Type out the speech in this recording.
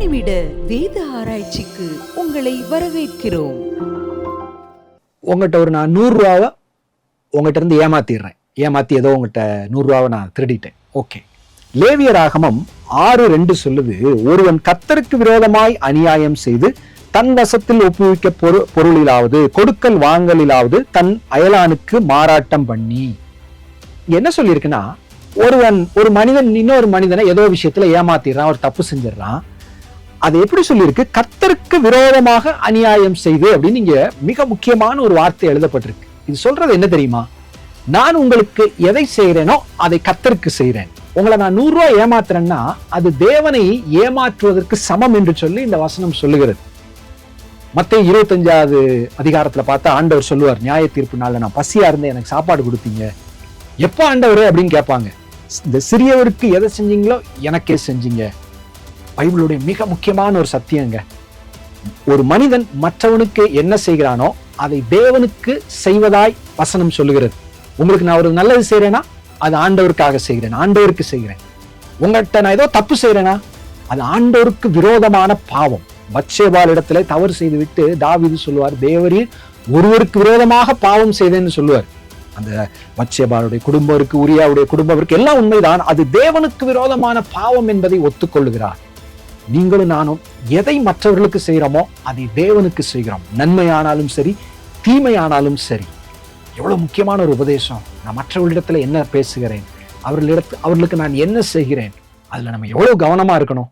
நிமிட வேத ஆராய்ச்சிக்கு உங்களை வரவேற்கிறோம். உங்கள்கிட்ட நான் 100 ரூபாவை உங்கள்கிட்ட இருந்து ஏமாத்தி ஏதோ உங்கள்கிட்ட 100 ரூபாவை நான் திருடிட்டேன். ஓகே, லேவியராகமம் 6:2 சொல்லுது, ஒருவன் கர்த்தருக்கு விரோதமாய் அநியாயம் செய்து தன் வசத்தில் ஒப்புவிக்க பொருளிலாவது கொடுக்கல் வாங்கலிலாவது தன் அயலானுக்கு மாறாட்டம் பண்ணி. என்ன சொல்லியிருக்குன்னா, ஒரு மனிதன் இன்னொரு மனிதனை ஏதோ விஷயத்துல ஏமாத்திடுறான், ஒரு தப்பு செஞ்சிடறான். அது எப்படி சொல்லியிருக்கு? கர்த்தருக்கு விரோதமாக அநியாயம் செய்து அப்படின்னு இங்க மிக முக்கியமான ஒரு வார்த்தை எழுதப்பட்டிருக்கு. இது சொல்றது என்ன தெரியுமா? நான் உங்களுக்கு எதை செய்கிறேனோ அதை கர்த்தருக்கு செய்கிறேன். உங்களை நான் 100 ரூபாய் ஏமாத்துறேன்னா அது தேவனை ஏமாற்றுவதற்கு சமம் என்று சொல்லி இந்த வசனம் சொல்லுகிறது. மத்தேயு 25வது அதிகாரத்துல பார்த்தா ஆண்டவர் சொல்லுவார், நியாய தீர்ப்பு நாள்ல நான் பசியா இருந்தேன், எனக்கு சாப்பாடு கொடுத்தீங்க. எப்போ ஆண்டவர் அப்படின்னு கேட்பாங்க. இந்த சிறியவருக்கு எதை செஞ்சீங்களோ எனக்கே செஞ்சீங்க. பைபிளுடைய மிக முக்கியமான ஒரு சத்தியங்க. ஒரு மனிதன் மற்றவனுக்கு என்ன செய்கிறானோ அதை தேவனுக்கு செய்வதாய் வசனம் சொல்லுகிறது. உங்களுக்கு நான் ஒரு நல்லது செய்யறேன்னா அது ஆண்டவருக்காக செய்கிறேன், ஆண்டவருக்கு செய்கிறேன். உங்கள்கிட்ட நான் ஏதோ தப்பு செய்யறேன்னா அது ஆண்டவருக்கு விரோதமான பாவம். பத்சேபாள் இடத்துல தவறு செய்து விட்டு தாவீது சொல்லுவார், தேவரீர் ஒருவருக்கு விரோதமாக பாவம் செய்தேன்னு சொல்லுவார். அந்த பத்சேபாளுடைய குடும்பருக்கு, உரியாவுடைய குடும்பருக்கு எல்லாம் உண்மைதான். அது தேவனுக்கு விரோதமான பாவம் என்பதை ஒத்துக்கொள்ளுகிறார். நீங்களும் நானும் எதை மற்றவர்களுக்கு செய்கிறோமோ அதை தேவனுக்கு செய்கிறோம். நன்மையானாலும் சரி, தீமையானாலும் சரி. எவ்வளவு முக்கியமான ஒரு உபதேசம். நான் மற்றவர்களிடத்துல என்ன பேசுகிறேன், அவர்களுக்கு நான் என்ன செய்கிறேன், அதுல நம்ம எவ்வளவு கவனமா இருக்கணும்.